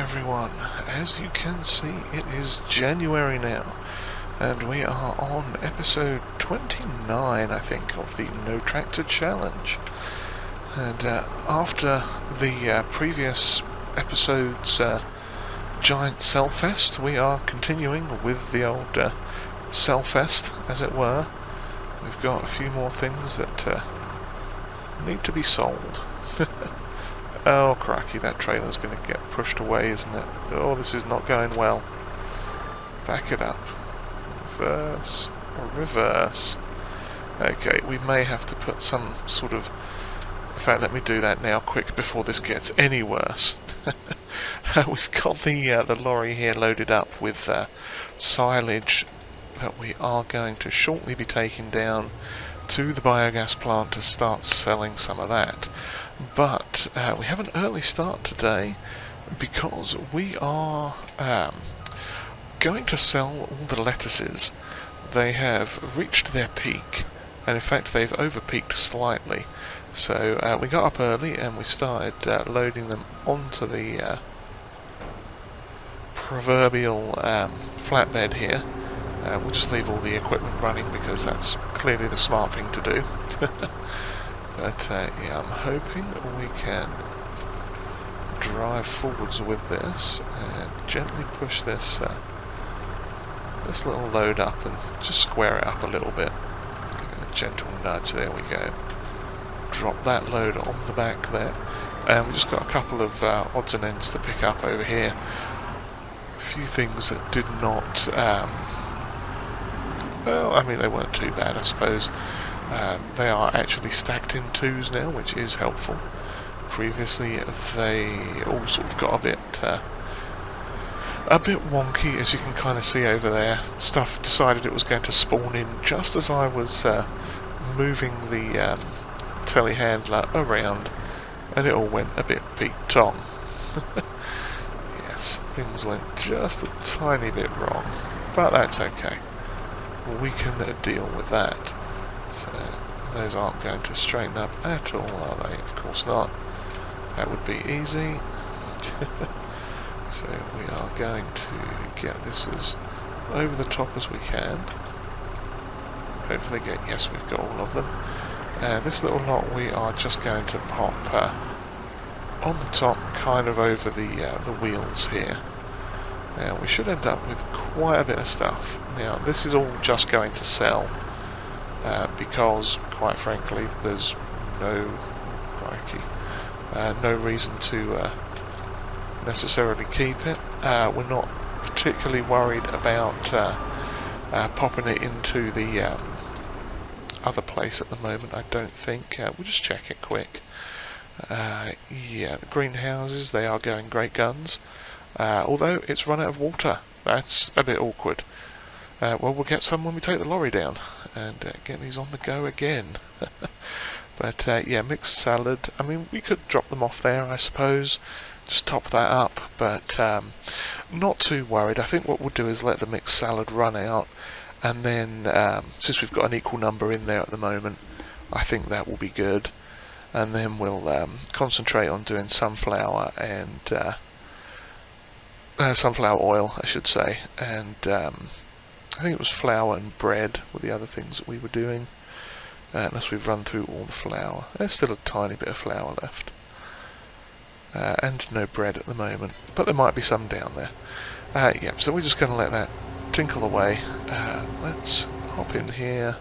everyone, as you can see it is January now and we are on episode 29 I think of the NoTractorChallenge, and after the previous episode's giant Sellfest, we are continuing with the old Sellfest as it were. We've got a few more things that need to be sold. Oh cracky, that trailer's going to get pushed away, isn't it? Oh, this is not going well. Back it up. Reverse. Reverse. Okay, we may have to put some sort of... In fact, let me do that now, quick, before this gets any worse. We've got the lorry here loaded up with silage that we are going to shortly be taking down to the biogas plant to start selling some of that. But we have an early start today because we are going to sell all the lettuces. They have reached their peak, and in fact they've over-peaked slightly. So we got up early and we started loading them onto the proverbial flatbed here. We'll just leave all the equipment running because that's clearly the smart thing to do. But yeah, I'm hoping we can drive forwards with this and gently push this this little load up and just square it up a little bit. Give it a gentle nudge, there we go. Drop that load on the back there. And we've just got a couple of odds and ends to pick up over here. A few things that did not... well, I mean, they weren't too bad, I suppose. They are actually stacked in twos now, which is helpful. Previously, they all sort of got a bit wonky, as you can kind of see over there. Stuff decided it was going to spawn in just as I was moving the telehandler around, and it all went a bit Pete on. Yes, things went just a tiny bit wrong, but that's okay. We can deal with that. So those aren't going to straighten up at all, are they? Of course not. That would be easy. So we are going to get this as over the top as we can. Hopefully get... yes, we've got all of them. This little lot we are just going to pop on the top, kind of over the wheels here. Now we should end up with quite a bit of stuff. Now this is all just going to sell because, quite frankly, there's no no reason to necessarily keep it. We're not particularly worried about popping it into the other place at the moment, I don't think. We'll just check it quick. Yeah, the greenhouses, they are going great guns. Although it's run out of water. That's a bit awkward. Well, we'll get some when we take the lorry down and get these on the go again. But yeah, mixed salad. I mean, we could drop them off there, I suppose. Just top that up, but not too worried. I think what we'll do is let the mixed salad run out, and then since we've got an equal number in there at the moment, I think that will be good. And then we'll concentrate on doing sunflower and sunflower oil, I should say, and I think it was flour and bread were the other things that we were doing, unless we've run through all the flour. There's still a tiny bit of flour left, and no bread at the moment, but there might be some down there. Yeah, so we're just going to let that tinkle away. Let's hop in here,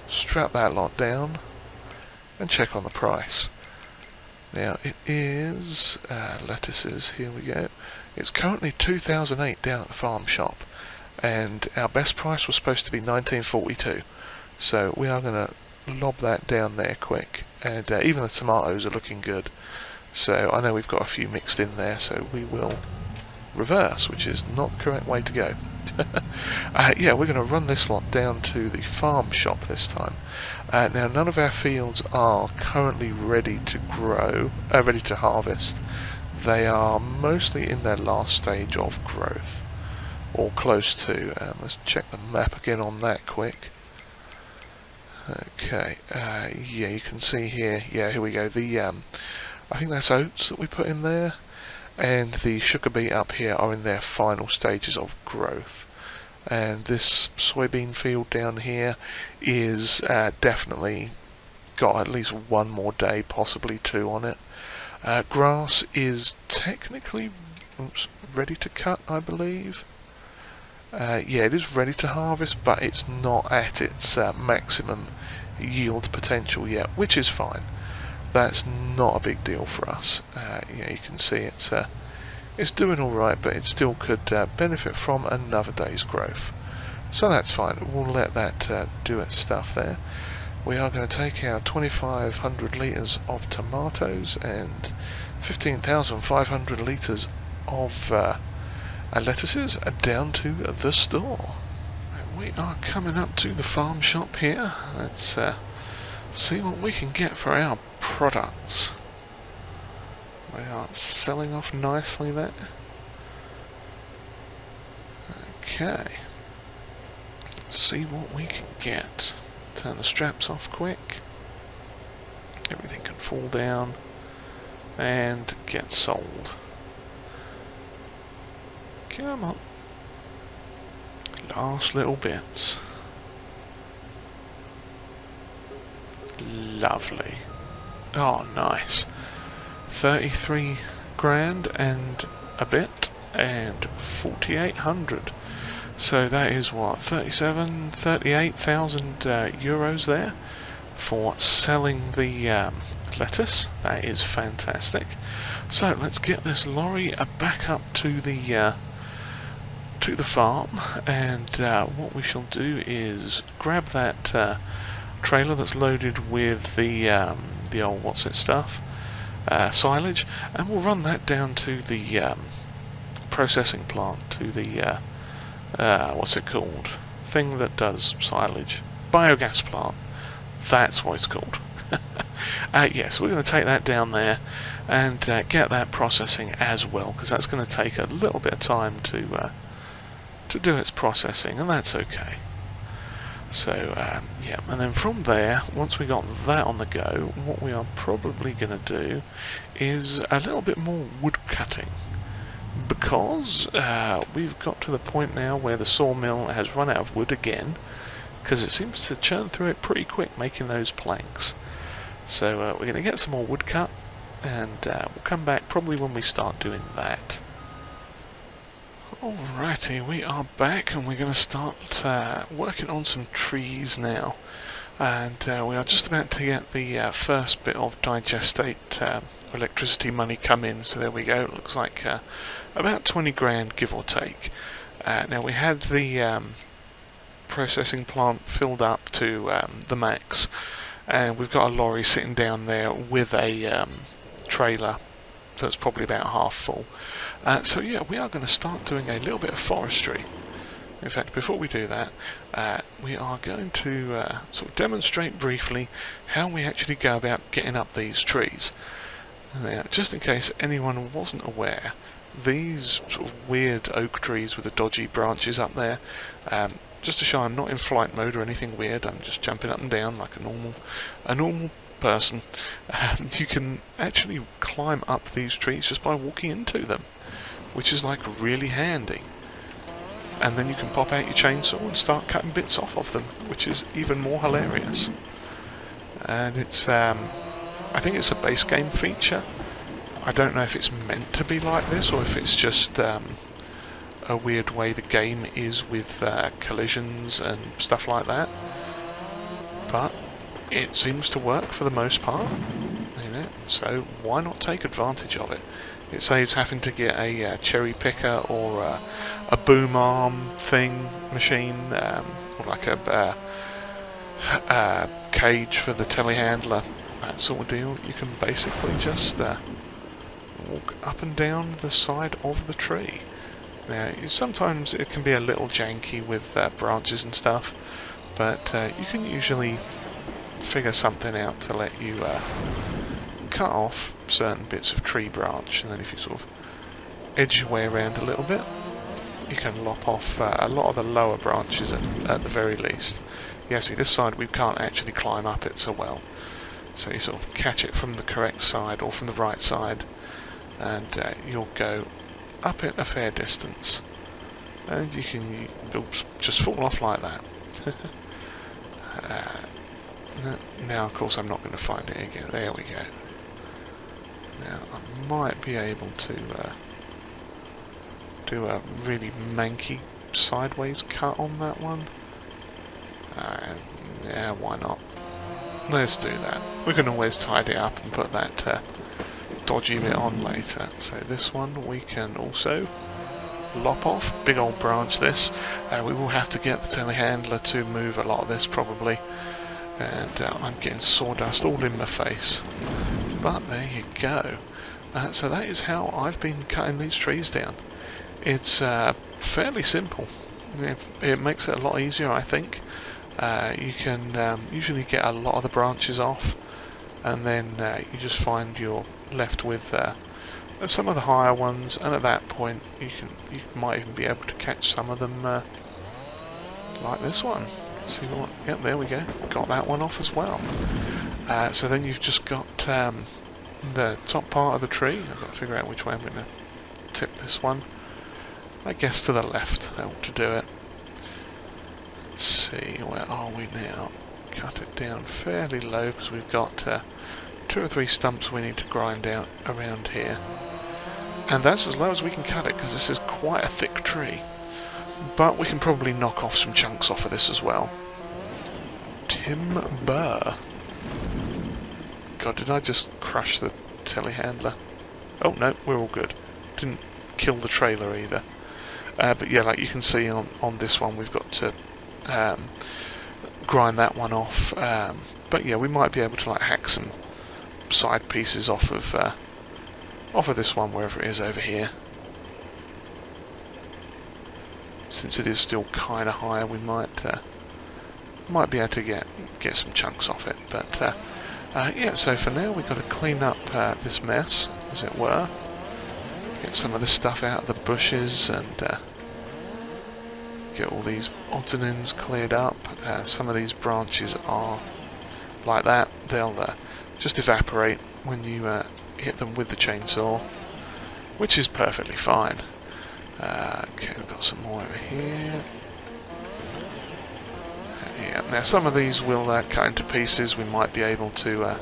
strap that lot down, and check on the price. Now it is lettuces, here we go. It's currently 2008 down at the farm shop, and our best price was supposed to be 1942. So we are going to lob that down there quick, and even the tomatoes are looking good. So I know we've got a few mixed in there, so we will reverse, which is not the correct way to go. Yeah, we're going to run this lot down to the farm shop this time. Now, none of our fields are currently ready to grow, ready to harvest. They are mostly in their last stage of growth, or close to. Let's check the map again on that quick. Okay, yeah, you can see here. Yeah, here we go. The I think that's oats that we put in there, and the sugar beet up here are in their final stages of growth. And this soybean field down here is definitely got at least one more day, possibly two on it. Grass is technically ready to cut, I believe. Yeah, it is ready to harvest, but it's not at its maximum yield potential yet, which is fine. That's not a big deal for us. Yeah, you can see it's doing alright, but it still could benefit from another day's growth. So that's fine, we'll let that do its stuff there. We are going to take our 2,500 litres of tomatoes and 15,500 litres of lettuces down to the store. We are coming up to the farm shop here. Let's see what we can get for our products. We are selling off nicely there. Okay. Let's see what we can get. Turn the straps off quick. Everything can fall down and get sold. Come on. Last little bits. Lovely. Oh, nice. 33 grand and a bit, and 4,800. So that is what, 38,000 euros there for selling the lettuce. That is fantastic. So let's get this lorry back up to the farm, and what we shall do is grab that trailer that's loaded with the old silage, and we'll run that down to the processing plant, to the what's it called? Thing that does silage. Biogas plant. That's what it's called. Yes, we're going to take that down there and get that processing as well, because that's going to take a little bit of time to do its processing, and that's okay. So, yeah, and then from there, once we got that on the go, what we are probably going to do is a little bit more wood cutting, because we've got to the point now where the sawmill has run out of wood again, because it seems to churn through it pretty quick making those planks. So we're going to get some more wood cut, and we'll come back probably when we start doing that. Alrighty, we are back, and we're going to start working on some trees now. And we are just about to get the first bit of digestate electricity money come in, so there we go. It looks like about 20 grand, give or take. Now we had the processing plant filled up to the max, and we've got a lorry sitting down there with a trailer that's probably about half full. So yeah, we are going to start doing a little bit of forestry. In fact, before we do that, we are going to sort of demonstrate briefly how we actually go about getting up these trees. Now, just in case anyone wasn't aware, these sort of weird oak trees with the dodgy branches up there, just to show I'm not in flight mode or anything weird, I'm just jumping up and down like a normal person. You can actually climb up these trees just by walking into them, which is like really handy. And then you can pop out your chainsaw and start cutting bits off of them, which is even more hilarious. And it's, I think it's a base game feature. I don't know if it's meant to be like this, or if it's just a weird way the game is with collisions and stuff like that. But it seems to work for the most part, you know, so why not take advantage of it? It saves having to get a cherry picker or a boom arm machine, or like a cage for the telehandler, that sort of deal. You can basically just walk up and down the side of the tree. Now, sometimes it can be a little janky with branches and stuff, but you can usually figure something out to let you cut off certain bits of tree branch, and then if you sort of edge your way around a little bit, you can lop off a lot of the lower branches at the very least. Yeah, see, this side we can't actually climb up it so well, so you sort of catch it from the correct side or from the right side, and you'll go up it a fair distance, and you'll just fall off like that. Now of course I'm not going to find it again. There we go. Now I might be able to do a really manky sideways cut on that one. Yeah, why not? Let's do that. We can always tidy it up and put that dodgy bit on later. So this one we can also lop off. Big old branch this. We will have to get the telehandler to move a lot of this probably. And I'm getting sawdust all in my face. But there you go. So that is how I've been cutting these trees down. It's fairly simple. It makes it a lot easier, I think. You can usually get a lot of the branches off, and then you just find you're left with some of the higher ones, and at that point you might even be able to catch some of them like this one. Let's see what? Yep, there we go. Got that one off as well. So then you've just got the top part of the tree. I've got to figure out which way I'm going to tip this one. I guess to the left, that ought to do it. Let's see, where are we now? Cut it down fairly low because we've got 2 or 3 stumps we need to grind out around here. And that's as low as we can cut it because this is quite a thick tree. But we can probably knock off some chunks off of this as well. Timber. God, did I just crush the telehandler? Oh no, we're all good. Didn't kill the trailer either. But yeah, like you can see on this one, we've got to grind that one off. But yeah, we might be able to like hack some side pieces off of this one, wherever it is over here. Since it is still kind of higher, we might be able to get some chunks off it. But yeah, so for now we've got to clean up this mess, as it were. Get some of this stuff out of the bushes and get all these odds and ends cleared up. Some of these branches are like that. They'll just evaporate when you hit them with the chainsaw, which is perfectly fine. Okay, we've got some more over here. Yeah, now some of these will cut into pieces. We might be able to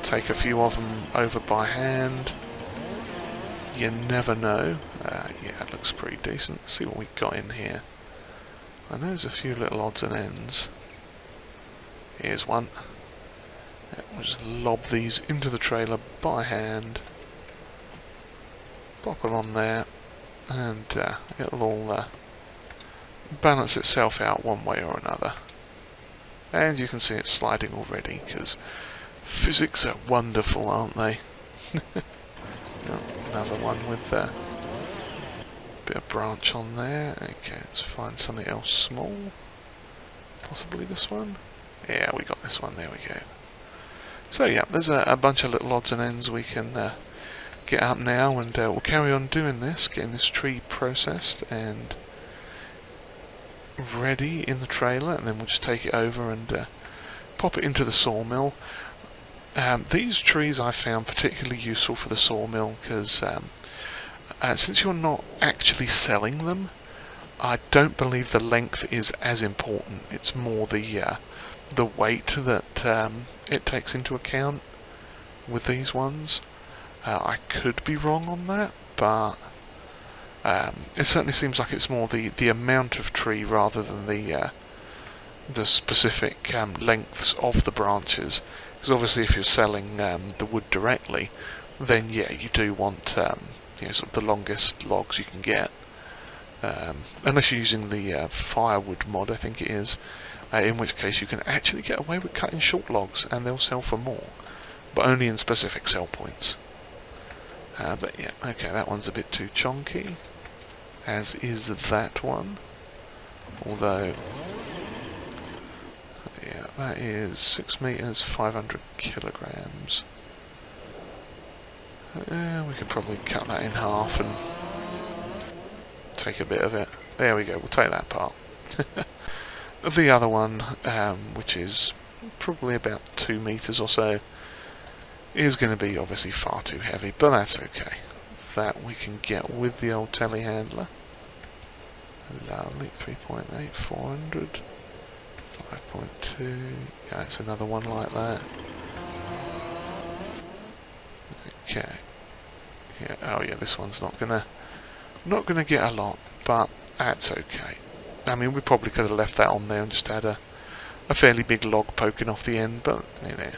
take a few of them over by hand. You never know. Yeah, it looks pretty decent. Let's see what we've got in here. I know there's a few little odds and ends. Here's one. Yeah, we'll just lob these into the trailer by hand. Pop them on there. And it'll all balance itself out one way or another. And you can see it's sliding already, because physics are wonderful, aren't they? Another one with a bit of branch on there. Okay, let's find something else small. Possibly this one? Yeah, we got this one, there we go. So yeah, there's a bunch of little odds and ends we can get up now, and we'll carry on doing this, getting this tree processed and ready in the trailer, and then we'll just take it over and pop it into the sawmill. These trees I found particularly useful for the sawmill because since you're not actually selling them, I don't believe the length is as important. It's more the weight that it takes into account with these ones. I could be wrong on that, but it certainly seems like it's more the amount of tree rather than the specific lengths of the branches. Because obviously, if you're selling the wood directly, then yeah, you do want sort of the longest logs you can get. Unless you're using the firewood mod, I think it is, in which case you can actually get away with cutting short logs, and they'll sell for more, but only in specific sell points. But yeah, okay, that one's a bit too chonky, as is that one. Although, yeah, that is 6 meters, 500 kilograms. We could probably cut that in half and take a bit of it. There we go, we'll take that part. The other one, which is probably about 2 meters or so, is going to be obviously far too heavy, but that's okay. That we can get with the old telehandler. Lovely, 3.8, 400, 5.2, yeah, it's another one like that. Okay, yeah, oh yeah, this one's not gonna get a lot, but that's okay. I mean, we probably could have left that on there and just had a fairly big log poking off the end, but you know,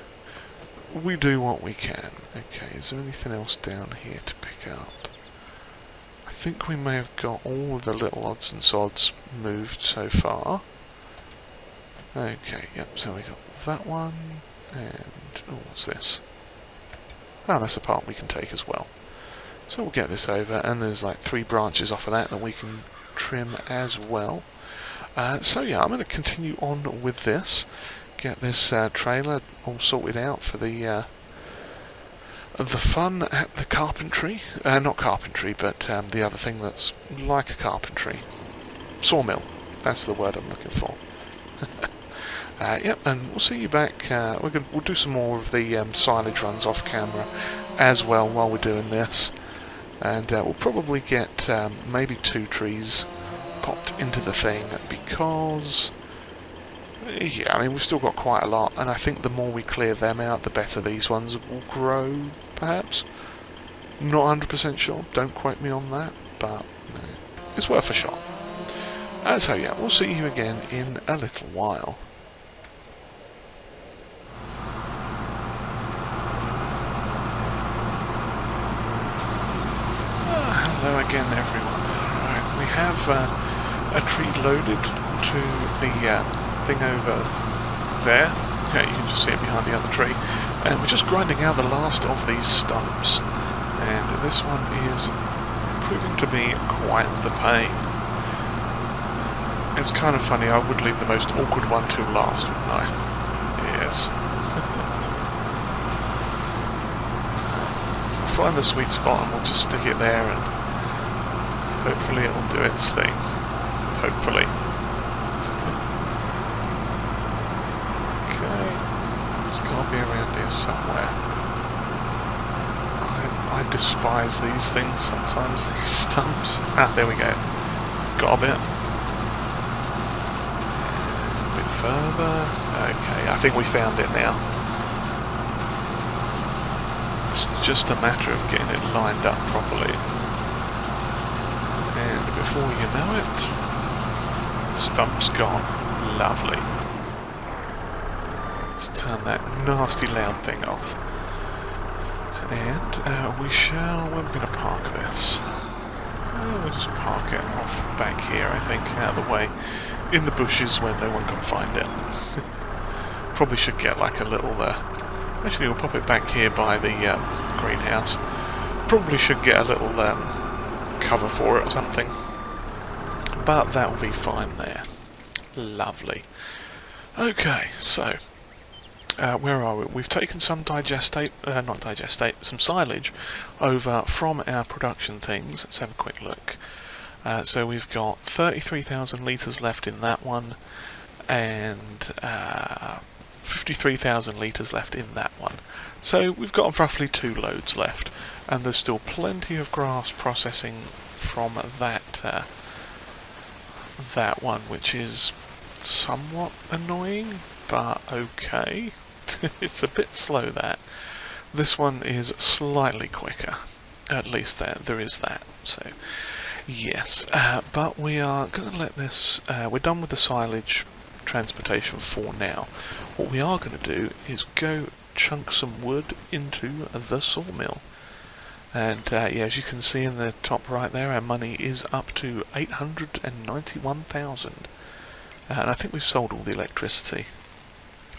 we do what we can. Okay, is there anything else down here to pick up? I think we may have got all of the little odds and sods moved so far. Okay, yep, so we got that one, and oh, what's this? Oh, that's a part we can take as well. So we'll get this over, and there's like 3 branches off of that we can trim as well. So yeah, I'm going to continue on with this, get this trailer all sorted out for the fun at the carpentry. Not carpentry, but the other thing that's like a carpentry. Sawmill. That's the word I'm looking for. Yep, and we'll see you back. We'll do some more of the silage runs off camera as well while we're doing this. And we'll probably get maybe 2 trees popped into the thing, because yeah, I mean, we've still got quite a lot, and I think the more we clear them out, the better these ones will grow, perhaps. Not 100% sure, don't quote me on that, but it's worth a shot. So yeah, we'll see you again in a little while. Hello again, everyone. Right, we have a tree loaded to the thing over there. Yeah, you can just see it behind the other tree. And we're just grinding out the last of these stumps. And this one is proving to be quite the pain. It's kind of funny, I would leave the most awkward one till last, wouldn't I? Yes. Find the sweet spot and we'll just stick it there, and hopefully it'll do its thing. Hopefully. Okay. It's got to be around here somewhere. I despise these things sometimes, these stumps. Ah, there we go. Got a bit. A bit further. Okay, I think we found it now. It's just a matter of getting it lined up properly. And before you know it, the stump's gone. Lovely. Let's turn that nasty loud thing off. And where we're going to park this? We'll just park it off back here, I think, out of the way, in the bushes where no one can find it. Probably should get like a little, actually we'll pop it back here by the greenhouse. Probably should get a little cover for it or something, but that will be fine there. Lovely. Okay, so where are we? We've taken some some silage over from our production things. Let's have a quick look. So we've got 33,000 litres left in that one, and 53,000 litres left in that one. So we've got roughly 2 loads left, and there's still plenty of grass processing from that one, which is somewhat annoying, but okay. It's a bit slow, that. This one is slightly quicker. At least there is that. So yes, but we are going to let this. We're done with the silage transportation for now. What we are going to do is go chunk some wood into the sawmill. And yeah, as you can see in the top right there, our money is up to 891,000. And I think we've sold all the electricity.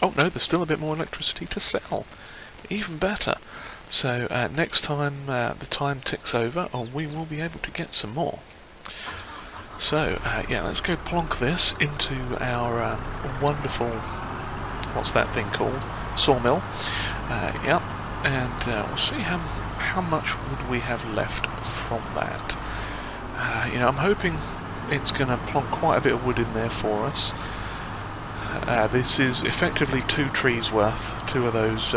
Oh no, there's still a bit more electricity to sell. Even better. So next time the time ticks over, we will be able to get some more. So yeah, let's go plonk this into our wonderful, what's that thing called? Sawmill. Yep, and we'll see how much wood we have left from that. You know, I'm hoping it's going to plonk quite a bit of wood in there for us. This is effectively 2 trees worth, 2 of those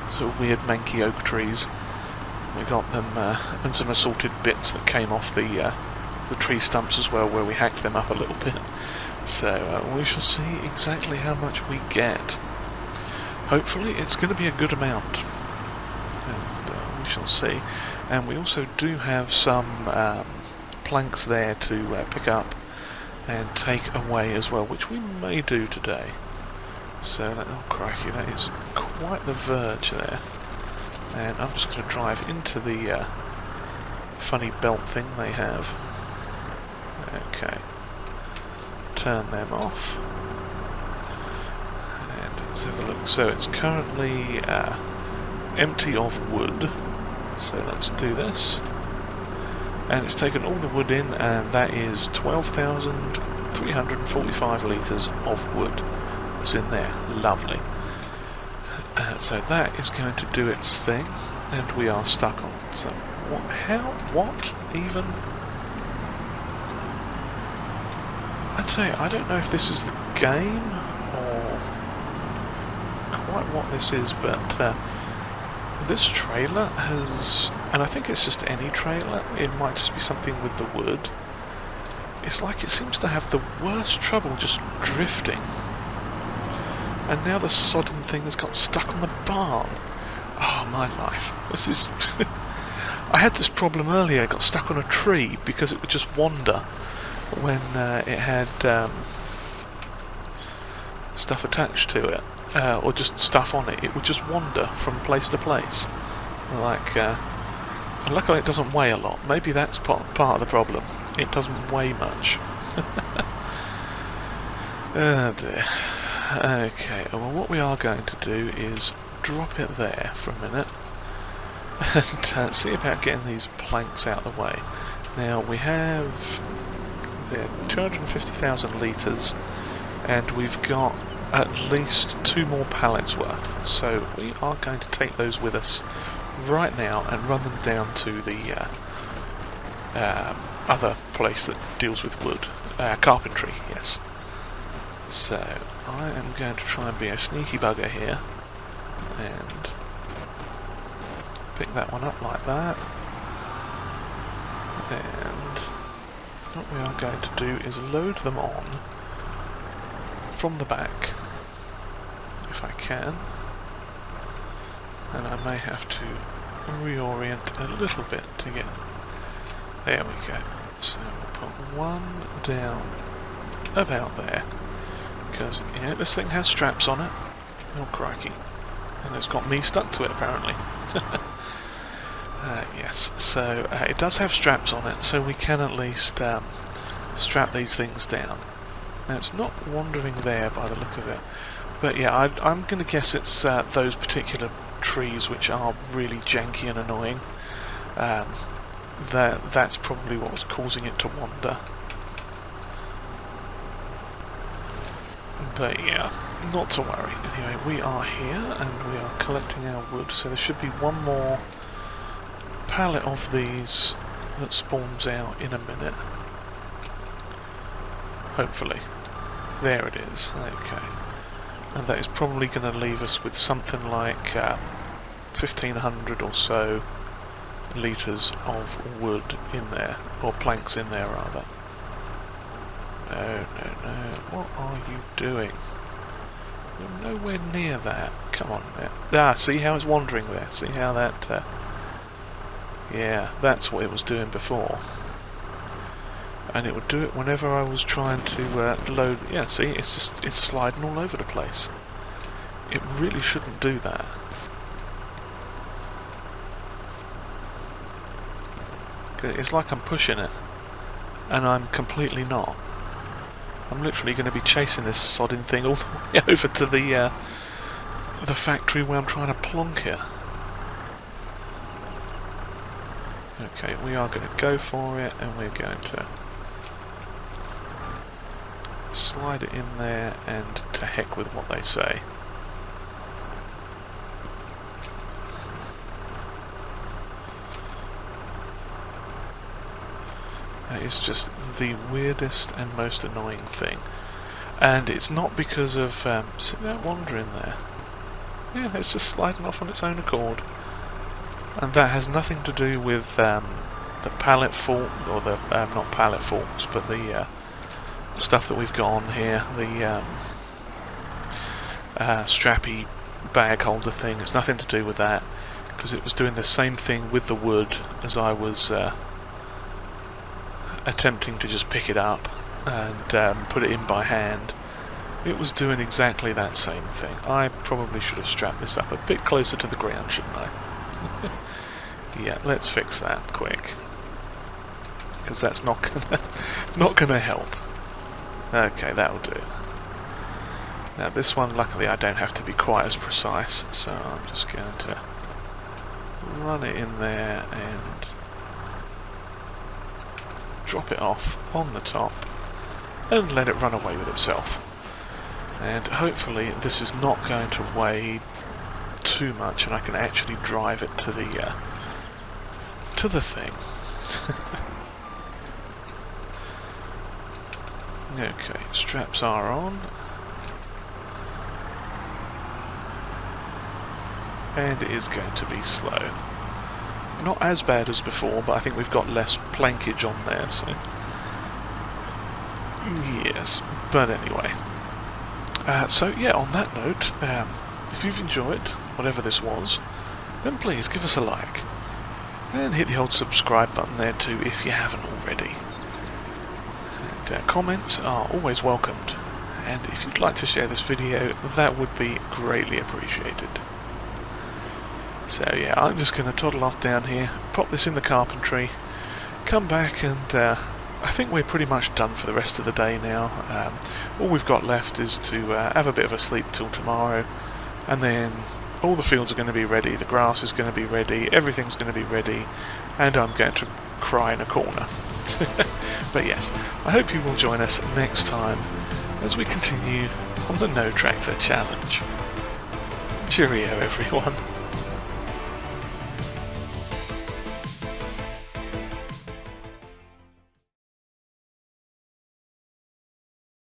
sort of weird manky oak trees. We got them and some assorted bits that came off the tree stumps as well, where we hacked them up a little bit. So we shall see exactly how much we get. Hopefully it's going to be a good amount, and we shall see. And we also do have some planks there to pick up and take away as well, which we may do today. So, oh crikey, that is quite the verge there. And I'm just going to drive into the funny belt thing they have. Okay. Turn them off. And let's have a look. So it's currently empty of wood. So let's do this. And it's taken all the wood in, and that is 12,345 litres of wood. It's in there. Lovely. So that is going to do its thing, and we are stuck on. So what even? I'd say I don't know if this is the game or quite what this is, but this trailer has, and I think it's just any trailer, it might just be something with the wood. It's like it seems to have the worst trouble just drifting. And now the sodden thing has got stuck on the barn. Oh, my life. This is... I had this problem earlier. It got stuck on a tree because it would just wander when it had stuff attached to it. Or just stuff on it. It would just wander from place to place. Like, and luckily it doesn't weigh a lot. Maybe that's part of the problem. It doesn't weigh much. Oh dear. Okay, well what we are going to do is drop it there for a minute and see about getting these planks out of the way. Now we have 250,000 litres and we've got at least 2 more pallets worth, so we are going to take those with us right now and run them down to the other place that deals with wood, carpentry, yes. So I am going to try and be a sneaky bugger here and pick that one up like that, and what we are going to do is load them on from the back if I can, and I may have to reorient a little bit to get, there we go. So we'll put one down about there. Because, yeah, this thing has straps on it. Oh, crikey. And it's got me stuck to it, apparently. Yes, so it does have straps on it, so we can at least strap these things down. Now, it's not wandering there by the look of it. But, yeah, I'm going to guess it's those particular trees which are really janky and annoying. That's probably what was causing it to wander. But yeah, not to worry. Anyway, we are here and we are collecting our wood, so there should be one more pallet of these that spawns out in a minute. Hopefully. There it is. Okay. And that is probably going to leave us with something like 1,500 or so litres of wood in there, or planks in there rather. No. What are you doing? You're nowhere near that. Come on there. Ah, see how it's wandering there? See how that... yeah, that's what it was doing before. And it would do it whenever I was trying to load... Yeah, see, it's sliding all over the place. It really shouldn't do that. It's like I'm pushing it, and I'm completely not. I'm literally going to be chasing this sodding thing all the way over to the factory where I'm trying to plonk it. Okay, we are going to go for it, and we're going to slide it in there, and to heck with what they say. That is just the weirdest and most annoying thing. And it's not because of... see that wandering there? Yeah, it's just sliding off on its own accord. And that has nothing to do with the pallet fork, or the, not pallet forks, but the stuff that we've got on here, the strappy bag holder thing. It's nothing to do with that, because it was doing the same thing with the wood as I was attempting to just pick it up and put it in by hand. It was doing exactly that same thing. I probably should have strapped this up a bit closer to the ground, shouldn't I? Yeah, let's fix that quick, because that's not gonna help. Okay, that'll do. Now this one, luckily I don't have to be quite as precise, so I'm just going to run it in there and drop it off on the top and let it run away with itself. And hopefully this is not going to weigh too much and I can actually drive it to the thing. Okay, straps are on. And it is going to be slow. Not as bad as before, but I think we've got less plankage on there, so... Yes, but anyway. So yeah, on that note, if you've enjoyed whatever this was, then please give us a like. And hit the old subscribe button there too if you haven't already. And comments are always welcomed. And if you'd like to share this video, that would be greatly appreciated. So yeah, I'm just going to toddle off down here, pop this in the carpentry, come back, and I think we're pretty much done for the rest of the day now. All we've got left is to have a bit of a sleep till tomorrow, and then all the fields are going to be ready, the grass is going to be ready, everything's going to be ready, and I'm going to cry in a corner. But yes, I hope you will join us next time as we continue on the No Tractor Challenge. Cheerio everyone.